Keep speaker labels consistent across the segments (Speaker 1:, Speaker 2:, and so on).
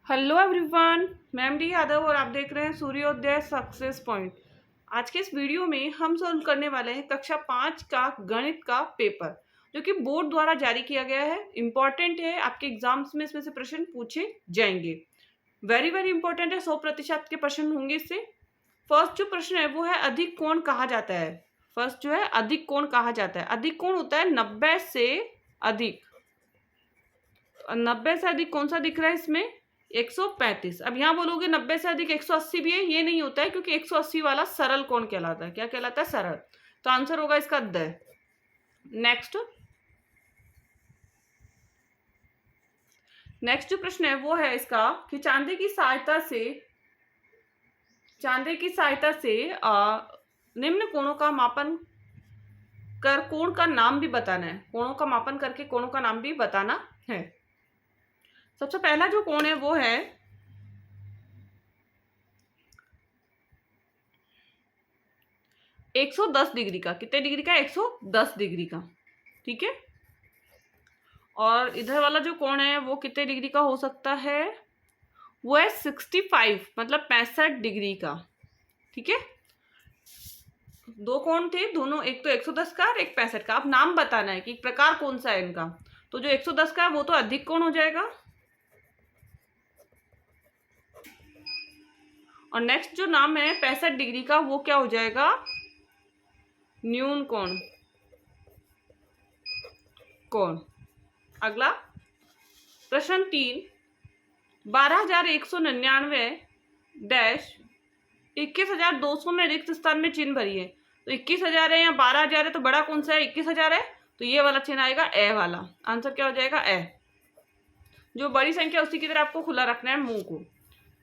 Speaker 1: Hello everyone, मैं MD Yadav और आप देख रहे हैं सूर्योदय सक्सेस पॉइंट। आज के इस वीडियो में हम सॉल्व करने वाले हैं कक्षा 5 का गणित का पेपर, जो कि बोर्ड द्वारा जारी किया गया है। इम्पॉर्टेंट है, आपके एग्जाम्स में इसमें से प्रश्न पूछे जाएंगे। वेरी वेरी इंपॉर्टेंट है, 100% के प्रश्न होंगे इससे। फर्स्ट जो प्रश्न है वो है अधिक कोण कहा जाता है। फर्स्ट जो है अधिक कोण कहा जाता है। अधिक कोण होता है 90 से अधिक। 90 से अधिक कौन सा दिख रहा है इसमें? 135। अब यहाँ बोलोगे 90 से अधिक 180 भी है, ये नहीं होता है, क्योंकि 180 वाला सरल कोण कहलाता है। क्या कहलाता है? सरल। तो आंसर होगा इसका द। नेक्स्ट जो प्रश्न है वो है इसका कि चांदी की सहायता से निम्न कोणों का मापन कर कोण का नाम भी बताना है। कोणों का मापन करके कोणों का नाम भी बताना है। सबसे पहला जो कोण है वो है 110 डिग्री का। कितने डिग्री का? 110 डिग्री का। ठीक है। और इधर वाला जो कोण है वो कितने डिग्री का हो सकता है? वो है 65, मतलब 65 डिग्री का। ठीक है। दो कोण थे, दोनों, एक तो 110 का और एक 65 का। अब नाम बताना है कि प्रकार कौन सा है इनका। तो जो 110 का है वो तो अधिक कोण हो जाएगा, और नेक्स्ट जो नाम है 65 डिग्री का वो क्या हो जाएगा? न्यून कोण। अगला प्रश्न 3, 12,199 डैश 21,200 में रिक्त स्थान में चिन्ह भरिए। तो 21,000 है या 12,000 है, तो बड़ा कौन सा है? 21,000 है, तो ये वाला चिन्ह आएगा ए वाला। आंसर क्या हो जाएगा? ए। जो बड़ी संख्या उसी की तरह आपको खुला रखना है मुंह को।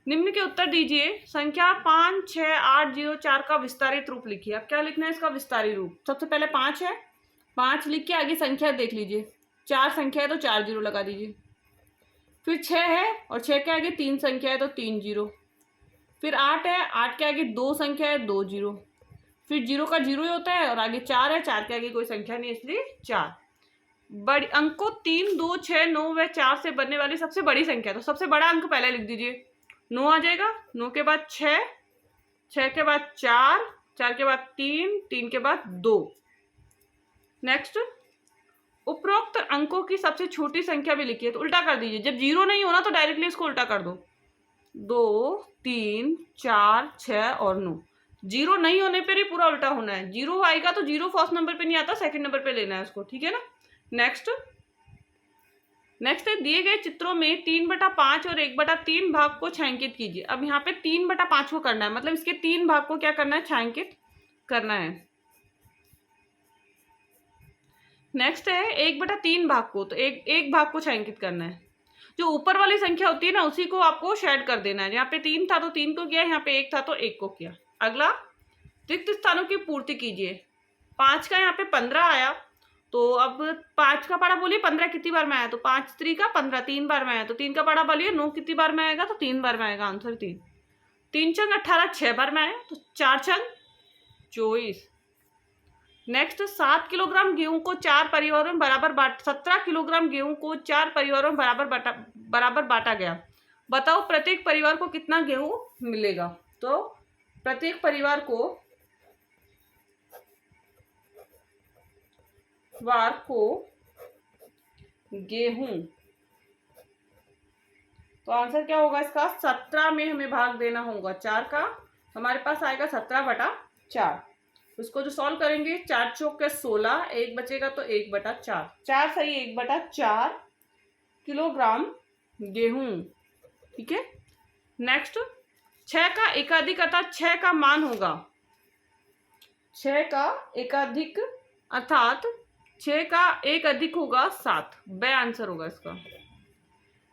Speaker 1: निम्न के उत्तर दीजिए। संख्या 56804 का विस्तारित रूप लिखिए। अब क्या लिखना है इसका विस्तारित रूप? सबसे पहले 5 है, 5 लिख के आगे संख्या देख लीजिए। 4 संख्या है तो 4 जीरो लगा दीजिए। फिर 6 है और 6 के आगे 3 संख्या है तो 3 जीरो। फिर 8 है, 8 के आगे 2 संख्या है, 2 जीरो। फिर जीरो का जीरो ही होता है, और आगे 4 है, 4 के आगे कोई संख्या नहीं, इसलिए 4। बड़ी अंकों 3, 2, 6, 9 व 4 से बनने वाली सबसे बड़ी संख्या। तो सबसे बड़ा अंक पहले लिख दीजिए, 9 आ जाएगा। 9 के बाद 6, 6 के बाद 4, 4 के बाद 3, 3 के बाद 2। नेक्स्ट, उपरोक्त अंकों की सबसे छोटी संख्या भी लिखिए। तो उल्टा कर दीजिए, जब जीरो नहीं होना तो डायरेक्टली इसको उल्टा कर दो। 2, 3, 4, 6 और 9। जीरो नहीं होने पर ही पूरा उल्टा होना है। जीरो आएगा तो जीरो फर्स्ट नंबर पे नहीं आता, सेकंड नंबर पे लेना है उसको। ठीक है ना। नेक्स्ट है, दिए गए चित्रों में 3/5 और 1/3 भाग को छायांकित कीजिए। अब यहाँ पे 3/5 को करना है, मतलब इसके 3 भाग को क्या करना है? छायांकित करना है। नेक्स्ट है 1/3 भाग को, तो एक भाग को छायांकित करना है। जो ऊपर वाली संख्या होती है ना, उसी को आपको शेड कर देना है। यहाँ पे 3 था तो 3 को किया, यहाँ पे 1 था तो 1 को किया। अगला, रिक्त स्थानों की पूर्ति कीजिए। 5 का यहाँ पे 15 आया, तो अब 5 का पढ़ा बोलिए 15 कितनी बार में आया? तो 5 3 का 15 3 बार में आया। तो 3 का पढ़ा बोलिए 9 कितनी बार में आएगा? तो 3 बार में आएगा। आंसर 3। 3 छंग 18 6 बार में आया, तो 4 छंग 24। नेक्स्ट, 7 किलोग्राम गेहूं को 4 परिवारों में बराबर 17 किलोग्राम गेहूं को 4 परिवारों में बराबर बांटा गया। बताओ प्रत्येक परिवार को कितना गेहूं मिलेगा? तो प्रत्येक परिवार को गेहूं, तो आंसर क्या होगा इसका? 17 में हमें भाग देना होगा 4 का। हमारे पास आएगा 17/4। उसको जो सॉल्व करेंगे, 4 चौक के 16, 1 बचेगा तो 1/4। 4 सही 1/4 किलोग्राम गेहूं। ठीक है। नेक्स्ट, 6 का एकाधिक अर्थात 6 का मान होगा, 6 का एकाधिक अर्थात 6 का एक अधिक होगा 7। ब आंसर होगा इसका।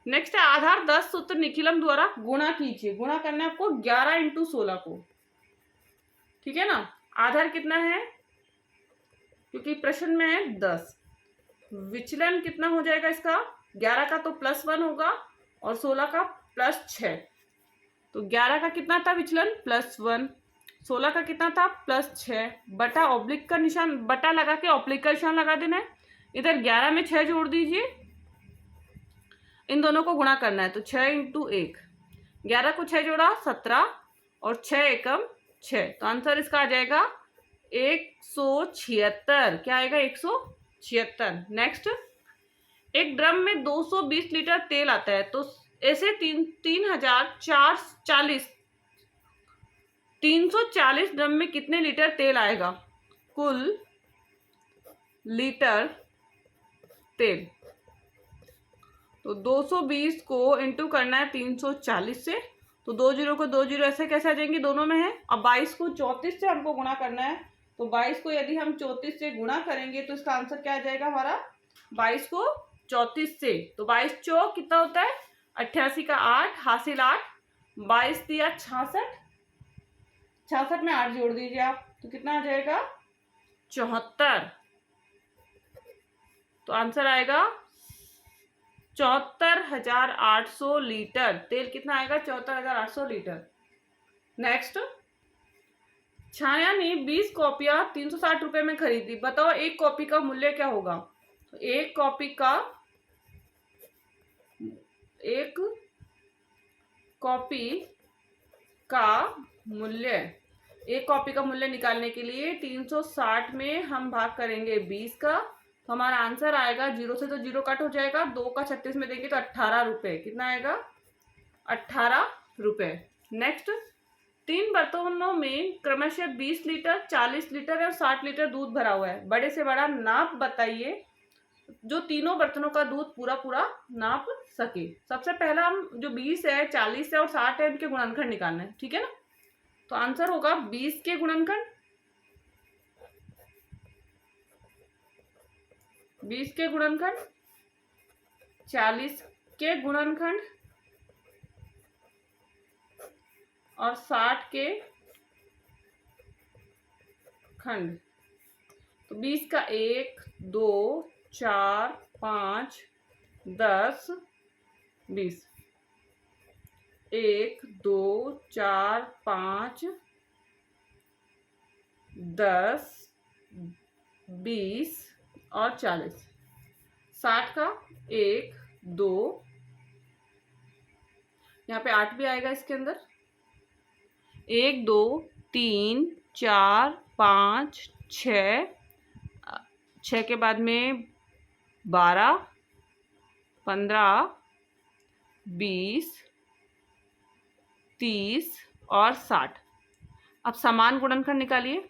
Speaker 1: नेक्स्ट है, आधार 10 सूत्र निखिलम द्वारा गुणा कीजिए। गुणा करना है आपको 11 × 16 को। ठीक है ना। आधार कितना है? क्योंकि प्रश्न में है 10। विचलन कितना हो जाएगा इसका? 11 का तो +1 होगा और 16 का +6। तो 11 का कितना था विचलन? +1। 16 का कितना था? +6। बटा ऑब्लिक का निशान, बटा लगा के ऑब्लिक का निशान लगा देना है। इधर 11 में 6 जोड़ दीजिए, इन दोनों को गुणा करना है, तो 6 इंटू 1, 11 को 6 जोड़ा 17 और 6 एकम 6, तो आंसर इसका आ जाएगा 176। क्या आएगा? 176। नेक्स्ट, एक ड्रम में 220 लीटर तेल आता है, तो ऐसे 340 ड्रम में कितने लीटर तेल आएगा? कुल लीटर तेल, तो 220 को इंटू करना है 340 से, तो 2 जीरो को 2 जीरो ऐसे कैसे आ जाएंगे? दोनों में है। अब 22 को 34 से हमको गुणा करना है, तो 22 को यदि हम 34 से गुणा करेंगे तो इसका आंसर क्या आ जाएगा हमारा? 22 को 34 से, तो 22 चौक कितना होता है? 88 का 8, हासिल 8, 22 दिया 66, 66 में 8 जोड़ दीजिए आप, तो कितना आ जाएगा? 74। तो आंसर आएगा 74,800 लीटर। तेल कितना आएगा? 74,800 लीटर। नेक्स्ट, छाया ने 20 कॉपियां 360 रुपए में खरीदी, बताओ एक कॉपी का मूल्य क्या होगा? तो एक कॉपी का मूल्य निकालने के लिए 360 में हम भाग करेंगे 20 का, तो हमारा आंसर आएगा, 0 से तो 0 कट हो जाएगा, 2 का 36 में देंगे तो 18 रुपए। कितना आएगा? 18 रुपए। नेक्स्ट, 3 बर्तनों में क्रमशः 20 लीटर, 40 लीटर और 60 लीटर दूध भरा हुआ है, बड़े से बड़ा नाप बताइए जो तीनों बर्तनों का दूध पूरा पूरा नाप सके। सबसे पहला हम जो 20 है, 40 है और 60 है, इनके गुणनखंड निकालना है, ठीक है ना? तो आंसर होगा 20 के गुणनखंड, 20 के गुणनखंड, 40 के गुणनखंड और 60 के खंड। तो 20 का 1, 2, 4, 5, 10, 20, 1, 2, 4, 5, 10, 20 और 40। 60 का 1, 2, यहाँ पे 8 भी आएगा इसके अंदर, 1, 2, 3, 4, 5, 6, 6 के बाद में 12, 15, 20, 30 और 60। अब समान गुणनखंड निकालिए।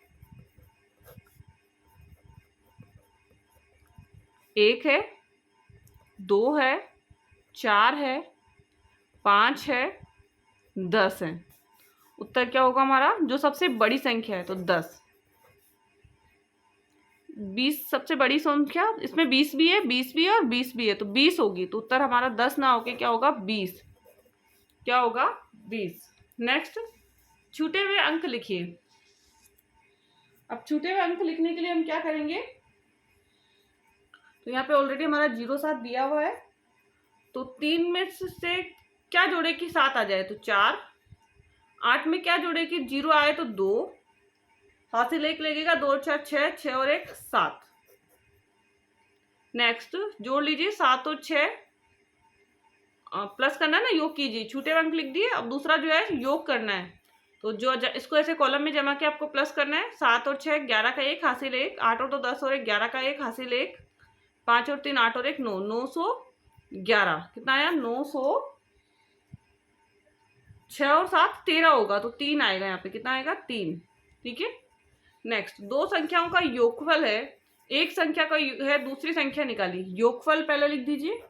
Speaker 1: 1 है, 2 है, 4 है, 5 है, 10 है। उत्तर क्या होगा हमारा? जो सबसे बड़ी संख्या है तो 10। 20 सबसे बड़ी संख्या, इसमें 20 भी है, 20 भी है और 20 भी है, तो 20 होगी, तो उत्तर हमारा 10 ना होके क्या होगा? 20। क्या होगा? 20। नेक्स्ट, छूटे हुए अंक लिखिए। अब छूटे हुए अंक लिखने के लिए हम क्या करेंगे? तो यहाँ पे ऑलरेडी हमारा 0 7 दिया हुआ है, तो 3 में से क्या जोड़े कि 7 आ जाए? तो 4। 8 में क्या जोड़े कि 0 आए? तो 2। हासिल 1 लगेगा, 2 4 6, 6 और 1 7। नेक्स्ट, जोड़ लीजिए 7 और 6, प्लस करना है ना, योग कीजिए। छूटे हुए अंक लिख दिए, अब दूसरा जो है योग करना है, तो जो इसको ऐसे कॉलम में जमा के आपको प्लस करना है। 7 और 6 11 का 1 हासिल 1, 8 और 2 10 और 1 11 का 1 हासिल 1, 5 और 3 8 और 1 9, 911। कितना आया? 900। 6 और 7 13 होगा, तो 3 आएगा यहाँ पे। कितना आएगा? 3। ठीक है। नेक्स्ट, दो संख्याओं का योगफल है, एक संख्या का है दूसरी संख्या निकाली। योगफल पहले लिख दीजिए।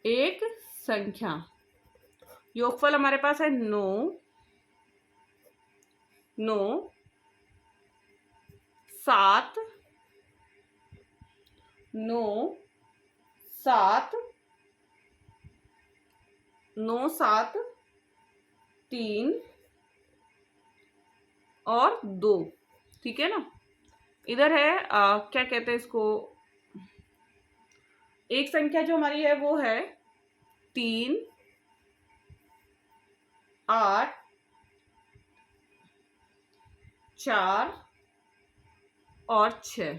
Speaker 1: एक संख्या, योगफल हमारे पास है 9, 9, 7, 9, 7, 9, 7, 3 और 2। ठीक है ना। इधर है क्या कहते हैं इसको, एक संख्या जो हमारी है वो है 3, 8, 4 और 6।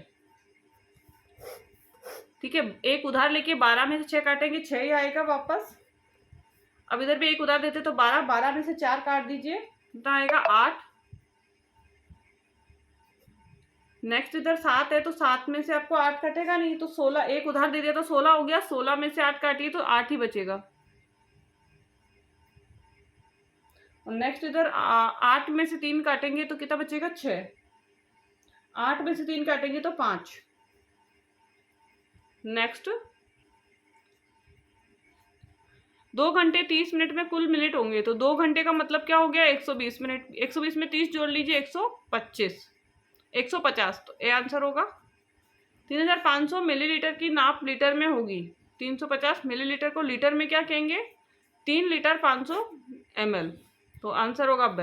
Speaker 1: ठीक है, एक उधार लेके 12 में से 6 काटेंगे, 6 ही आएगा वापस। अब इधर भी एक उधार देते तो 12, 12 में से 4 काट दीजिए, कितना आएगा 8। नेक्स्ट इधर 7 है तो 7 में से आपको 8 कटेगा नहीं, तो 16, एक उधार दे दिया तो 16 हो गया, 16 में से 8 काटिए तो 8 ही बचेगा। और नेक्स्ट इधर 8 में से 3 काटेंगे तो कितना बचेगा 6, 8 में से 3 काटेंगे तो 5। नेक्स्ट 2 घंटे 30 मिनट में कुल मिनट होंगे, तो 2 घंटे का मतलब क्या हो गया 120 मिनट, 120 में 30 जोड़ लीजिए 150, तो ये आंसर होगा। 3500 मिलीलीटर की नाप लीटर में होगी, 350 मिलीलीटर को लीटर में क्या कहेंगे, 3 लीटर 500 ml, तो आंसर होगा ब।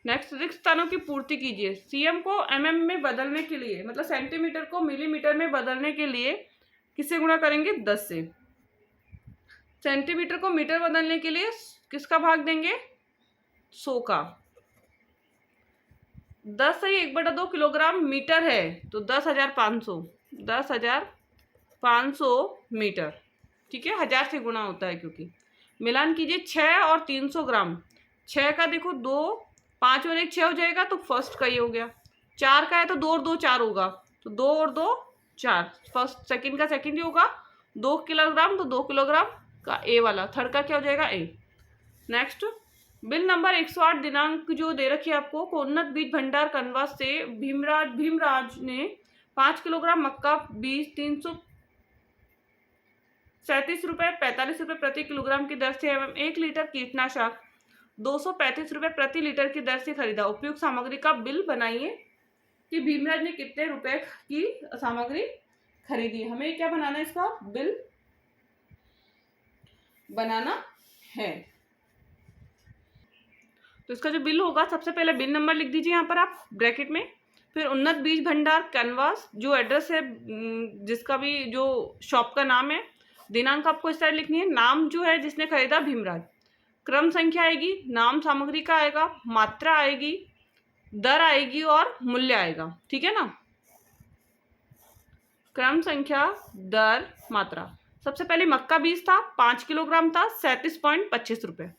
Speaker 1: नेक्स्ट, रिक्त स्थानों की पूर्ति कीजिए। सीएम को mm में बदलने के लिए, मतलब सेंटीमीटर को मिलीमीटर में बदलने के लिए किससे गुणा करेंगे, 10 से। सेंटीमीटर को मीटर बदलने के लिए किसका भाग देंगे, 100 का। 10 से 1/2 किलोग्राम मीटर है तो 10,500 मीटर, ठीक है, 1000 से गुणा होता है क्योंकि। मिलान कीजिए 6 और 300 ग्राम। 6 का देखो 2, 5 और 1 6 हो जाएगा तो फर्स्ट का ही हो गया। 4 का है तो 2 और 2 4 होगा, तो 2 और 2 4, फर्स्ट सेकंड का सेकंड ही होगा। 2 किलोग्राम तो 2 किलोग्राम का ए वाला, थर्ड का क्या हो जाएगा ए। नेक्स्ट, बिल नंबर 108 दिनांक जो दे रखी है आपको, कोन्नत बीज भंडार कनवास से भीमराज ने 5 किलोग्राम मक्का बीज 337 रुपये 45 रुपये प्रति किलोग्राम की दर से एवं 1 लीटर कीटनाशक 235 रुपये प्रति लीटर की दर से खरीदा। उपयुक्त सामग्री का बिल बनाइए कि भीमराज ने कितने रुपए की सामग्री खरीदी। हमें क्या बनाना है, इसका बिल बनाना है। तो इसका जो बिल होगा, सबसे पहले बिल नंबर लिख दीजिए यहाँ पर आप ब्रैकेट में, फिर उन्नत बीज भंडार कैनवास जो एड्रेस है, जिसका भी जो शॉप का नाम है, दिनांक आपको इस साइड लिखनी है, नाम जो है जिसने खरीदा भीमराज, क्रम संख्या आएगी, नाम सामग्री का आएगा, मात्रा आएगी, दर आएगी और मूल्य आएगा, ठीक है ना। क्रम संख्या, दर, मात्रा। सबसे पहले मक्का बीज था 5 किलोग्राम था 37.25 रुपये।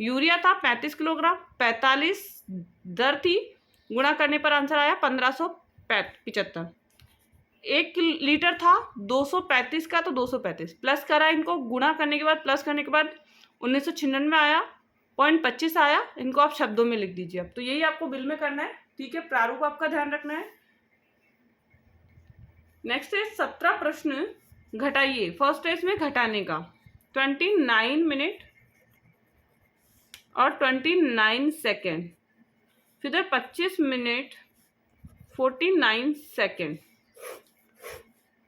Speaker 1: यूरिया था 35 किलोग्राम 45 दर थी, गुणा करने पर आंसर आया 1575। 1 लीटर था 235 का तो 235 प्लस करा, इनको गुणा करने के बाद प्लस करने के बाद 1996 आया, 0.25 आया। इनको आप शब्दों में लिख दीजिए। अब तो यही आपको बिल में करना है, ठीक है, प्रारूप आपका ध्यान रखना है। नेक्स्ट है 17 प्रश्न घटाइए। फर्स्ट है इसमें घटाने का, 29 मिनट और 29 सेकेंड, फिर 25 मिनट 49 सेकेंड।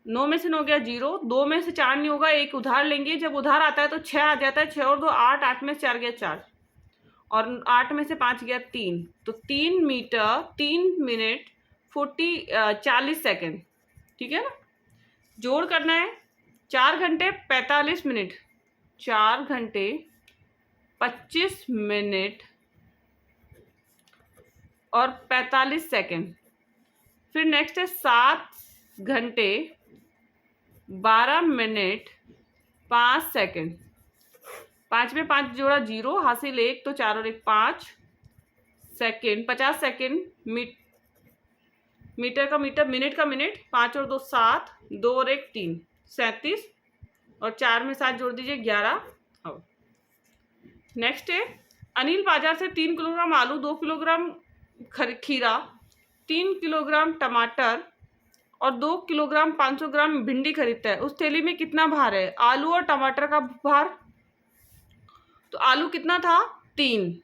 Speaker 1: 9 में से 9 गया 0, 2 में से 4 नहीं होगा, एक उधार लेंगे, जब उधार आता है तो 6 आ जाता है, 6 और 2 8, 8 में से 4 गया 4 और 8 में से 5 गया 3, तो 3 मीटर 3 मिनट 40 सेकेंड, ठीक है ना। जोड़ करना है, 4 घंटे 45 मिनट, 4 घंटे 25 मिनट और 45 सेकेंड। फिर नेक्स्ट है 7 घंटे 12 मिनट 5 सेकेंड। 5 में 5 जोड़ा 0, हासिल 1, तो 4 और 1 5 सेकेंड, 50 सेकेंड। मीटर का मीटर, मिनट का मिनट, 5 और 2 7, 2 और 1 3, 37 और 4 में 7 जोड़ दीजिए 11। अब नेक्स्ट है, अनिल बाजार से 3 किलोग्राम आलू, 2 किलोग्राम खीरा, 3 किलोग्राम टमाटर और 2 किलोग्राम 500 ग्राम भिंडी खरीदता है। उस थैली में कितना भार है, आलू और टमाटर का भार। तो आलू कितना था 3,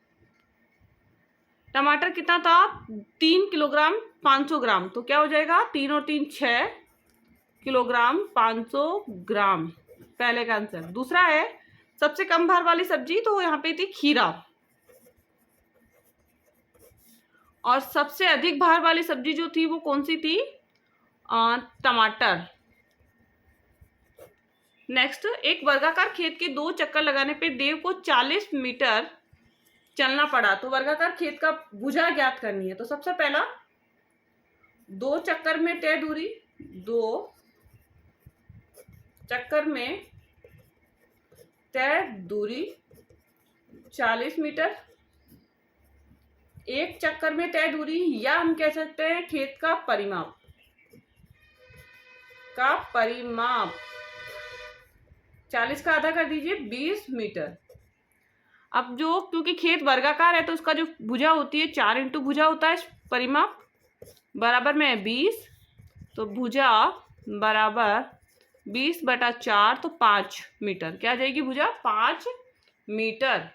Speaker 1: टमाटर कितना था 3 किलोग्राम 500 ग्राम, तो क्या हो जाएगा 3 और 3 6 किलोग्राम 500 ग्राम, पहले का आंसर। दूसरा है सबसे कम भार वाली सब्जी, तो यहाँ पे थी खीरा, और सबसे अधिक भार वाली सब्जी जो थी वो कौन सी थी, टमाटर। नेक्स्ट, एक वर्गाकार खेत के 2 चक्कर लगाने पे देव को 40 मीटर चलना पड़ा, तो वर्गाकार खेत का भुजा ज्ञात करनी है। तो सबसे पहला 2 चक्कर में तय दूरी 2 चक्कर में तय दूरी 40 मीटर। एक चक्कर में तय दूरी, या हम कह सकते हैं खेत का परिमाप, 40 का आधा कर दीजिए 20 मीटर। अब जो, क्योंकि खेत वर्गाकार है तो उसका जो भुजा होती है 4 इंटू भुजा होता है परिमाप, बराबर में है 20, तो भुजा बराबर 20/4 तो 5 मीटर। क्या आ जाएगी भुजा? 5 मीटर।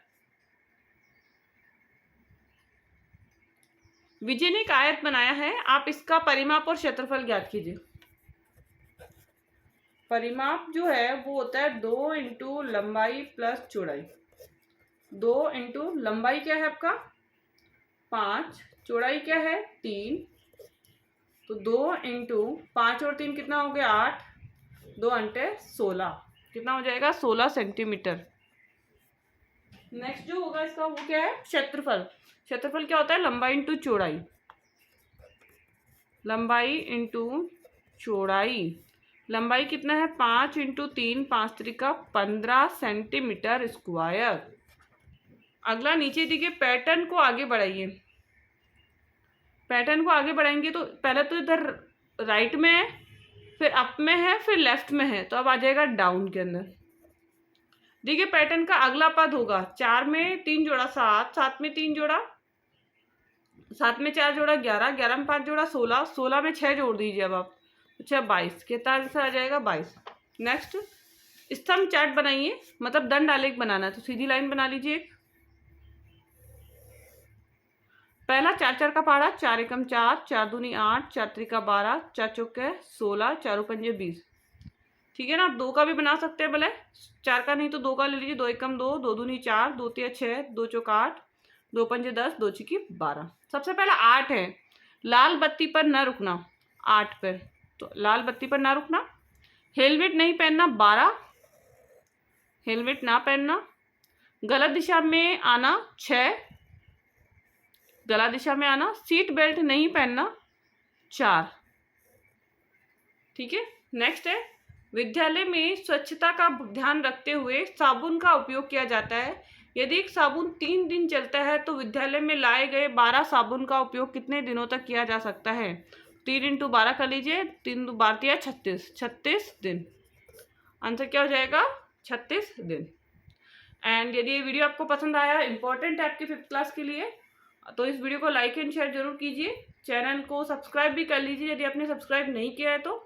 Speaker 1: विजय ने एक आयत बनाया है, आप इसका परिमाप और क्षेत्रफल ज्ञात कीजिए। परिमाप जो है वो होता है 2 इंटू लंबाई प्लस चौड़ाई। 2 इंटू लंबाई क्या है आपका 5, चौड़ाई क्या है 3, तो 2 इंटू 5 और 3 कितना हो गया 8, 2 अंटे 16, कितना हो जाएगा 16 सेंटीमीटर। नेक्स्ट जो होगा इसका वो क्या है क्षेत्रफल। क्षेत्रफल क्या होता है लंबाई इंटू चौड़ाई, लंबाई इंटू चौड़ाई। लंबाई कितना है 5 इंटू 3, 5 त्रिका 15 सेंटीमीटर स्क्वायर। अगला नीचे देखिए, पैटर्न को आगे बढ़ाइए। पैटर्न को आगे बढ़ाएंगे तो पहले तो इधर राइट में है, फिर अप में है, फिर लेफ्ट में है, तो अब आ जाएगा डाउन के अंदर। देखिए पैटर्न का अगला पद होगा 4 में 3 जोड़ा 7, 7 में 3 जोड़ा, 7 में 4 जोड़ा 11, 11 में 5 जोड़ा 16, 16 में 6 जोड़ दीजिए अब आप, अच्छा 22, कितना आंसर आ जाएगा 22। नेक्स्ट स्तंभ चार्ट बनाइए, मतलब दंड आलेख बनाना है, तो सीधी लाइन बना लीजिए। पहला 4 4 का पहाड़ा, 4 एकम 4, 4 दूनी 8, 4 त्रिका 12, 4 चौके 16, 4 पंजे 20। ठीक है ना। आप 2 का भी बना सकते हैं, भले 4 का नहीं तो 2 का ले लीजिए। 2 एकम 2, 2 दूनी 4, 2 तिया 6, 2 चौका 8, 2 पंजे 10, 2 छिकी 12। सबसे पहला 8 है, लाल बत्ती पर न रुकना, 8 पर, तो लाल बत्ती पर ना रुकना। हेलमेट नहीं पहनना 12, हेलमेट ना पहनना। गलत दिशा में आना 6, गलत दिशा में आना। सीट बेल्ट नहीं पहनना 4। ठीक है। नेक्स्ट है, विद्यालय में स्वच्छता का ध्यान रखते हुए साबुन का उपयोग किया जाता है। यदि एक साबुन 3 दिन चलता है तो विद्यालय में लाए गए 12 साबुन का उपयोग कितने दिनों तक किया जा सकता है? 3 इंटू 12 कर लीजिए, 3 12 36, 36 दिन। आंसर क्या हो जाएगा 36 दिन। एंड यदि ये वीडियो आपको पसंद आया, इंपॉर्टेंट है आपकी 5th क्लास के लिए, तो इस वीडियो को लाइक एंड शेयर जरूर कीजिए। चैनल को सब्सक्राइब भी कर लीजिए यदि आपने सब्सक्राइब नहीं किया है तो।